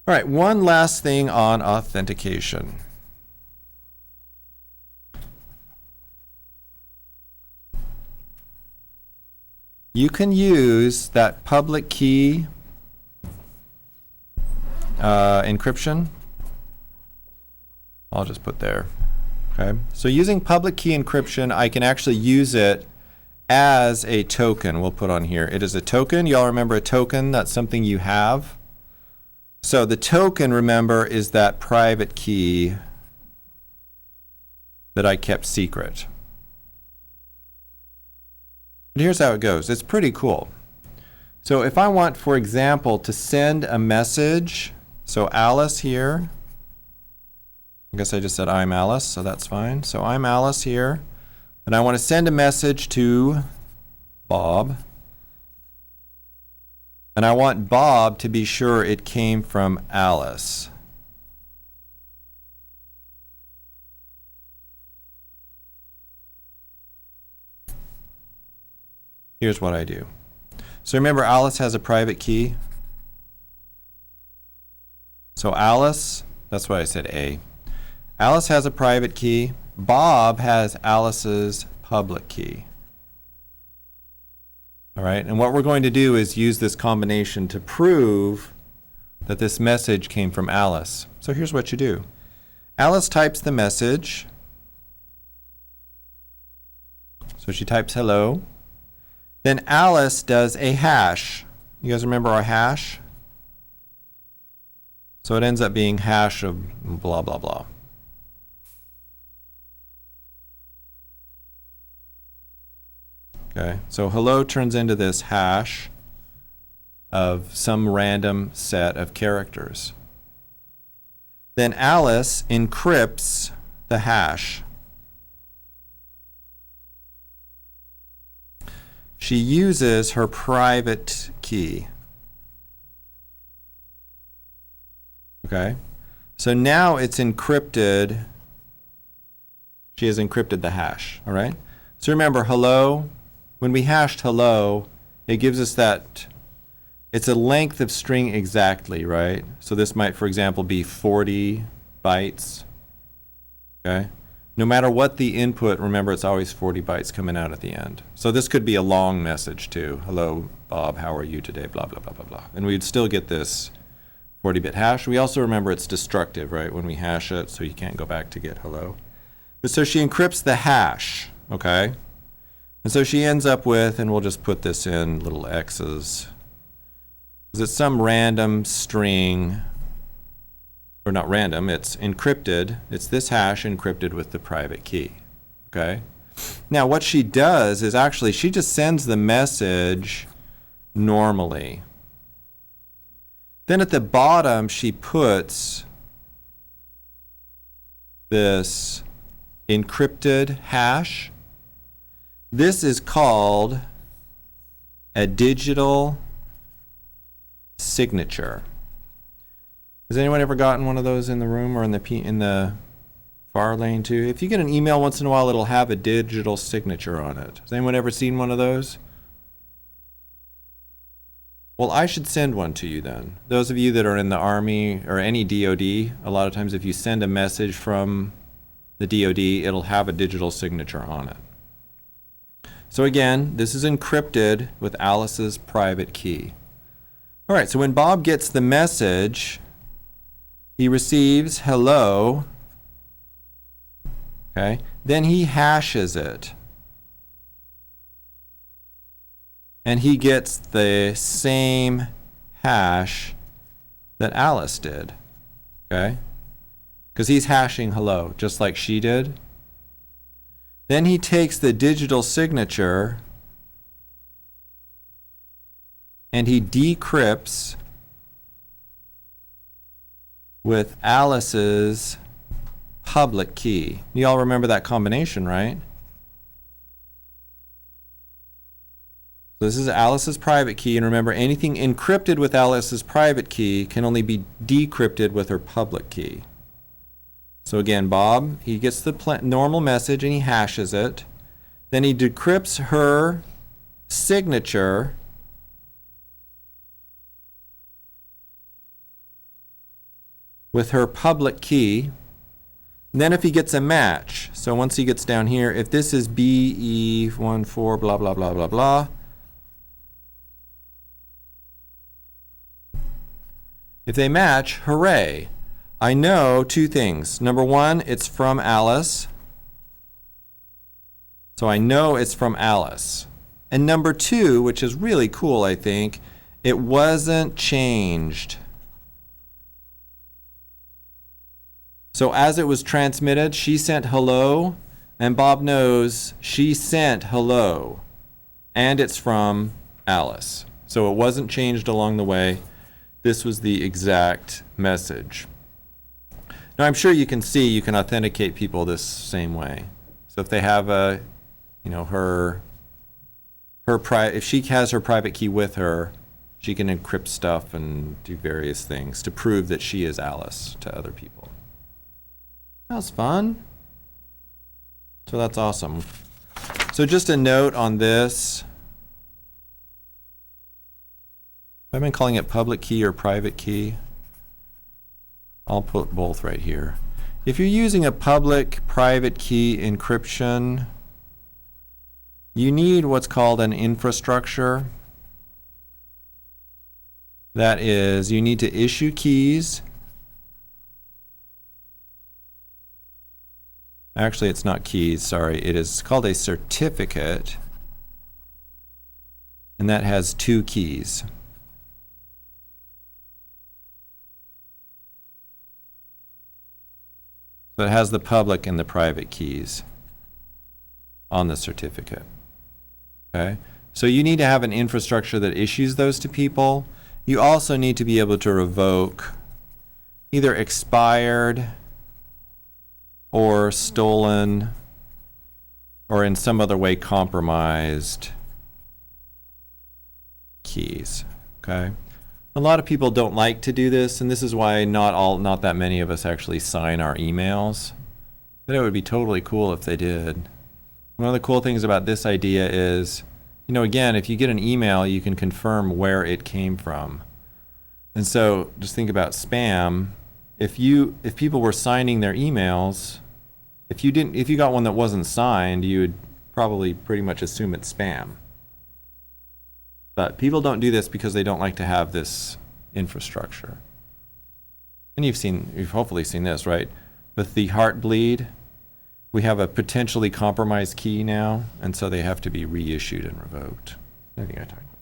All right, one last thing on authentication. You can use that public key encryption. I'll just put there. Okay. So using public key encryption, I can actually use it as a token. We'll put on here. It is a token. Y'all remember a token? That's something you have. So the token, remember, is that private key that I kept secret. But here's how it goes. It's pretty cool. So if I want, for example, to send a message, so Alice here, I guess I just said I'm Alice, so that's fine. So I'm Alice here, and I want to send a message to Bob. And I want Bob to be sure it came from Alice. Here's what I do. So remember, Alice has a private key. So Alice, that's why I said A. Alice has a private key. Bob has Alice's public key. All right, and what we're going to do is use this combination to prove that this message came from Alice. So here's what you do. Alice types the message. So she types hello. Then Alice does a hash. You guys remember our hash? So it ends up being hash of blah, blah, blah. Okay, so hello turns into this hash of some random set of characters. Then Alice encrypts the hash. She uses her private key. Okay, so now it's encrypted. She has encrypted the hash, all right? So remember, hello, when we hashed hello, it gives us that, it's a length of string exactly, right? So this might, for example, be 40 bytes, okay? No matter what the input, remember it's always 40 bytes coming out at the end. So this could be a long message too. Hello, Bob, how are you today? Blah, blah, blah, blah, blah. And we'd still get this 40-bit hash. We also remember it's destructive, right, when we hash it, so you can't go back to get hello. But so she encrypts the hash, okay? And so she ends up with, and we'll just put this in little X's, because it's some random string, or not random, it's encrypted. It's this hash encrypted with the private key, okay? Now what she does is actually she just sends the message normally. Then at the bottom she puts this encrypted hash. This is called a digital signature. Has anyone ever gotten one of those in the room or in the far lane too? If you get an email once in a while, it'll have a digital signature on it. Has anyone ever seen one of those? Well, I should send one to you then. Those of you that are in the Army or any DoD, a lot of times if you send a message from the DoD, it'll have a digital signature on it. So again, this is encrypted with Alice's private key. All right, so when Bob gets the message, he receives hello, okay? Then he hashes it. And he gets the same hash that Alice did, okay? Because he's hashing hello, just like she did. Then he takes the digital signature and he decrypts with Alice's public key. You all remember that combination, right? So this is Alice's private key, and remember, anything encrypted with Alice's private key can only be decrypted with her public key. So again, Bob, he gets the normal message and he hashes it. Then he decrypts her signature. with her public key. And then if he gets a match, so once he gets down here, if this is BE14 blah, blah, blah, blah, blah, if they match, hooray. I know two things. Number one, it's from Alice. So I know it's from Alice. And number two, which is really cool, I think, it wasn't changed. So as it was transmitted, she sent hello, and Bob knows she sent hello, and it's from Alice. So it wasn't changed along the way. This was the exact message. Now I'm sure you can see you can authenticate people this same way. So if they have a, you know, if she has her private key with her, she can encrypt stuff and do various things to prove that she is Alice to other people. That was fun. So that's awesome. So just a note on this. I've been calling it public key or private key. I'll put both right here. If you're using a public private key encryption, you need what's called an infrastructure. That is, you need to issue keys. Actually, it's not keys, sorry. It is called a certificate, and that has two keys. So it has the public and the private keys on the certificate. Okay? So you need to have an infrastructure that issues those to people. You also need to be able to revoke either expired or stolen or in some other way compromised keys. Okay? A lot of people don't like to do this, and this is why not that many of us actually sign our emails. But it would be totally cool if they did. One of the cool things about this idea is, you know, again, if you get an email, you can confirm where it came from. And so just think about spam. If people were signing their emails, if you got one that wasn't signed, you would probably pretty much assume it's spam. But people don't do this because they don't like to have this infrastructure. And you've hopefully seen this, right? With the Heartbleed, we have a potentially compromised key now, and so they have to be reissued and revoked. I think I talked about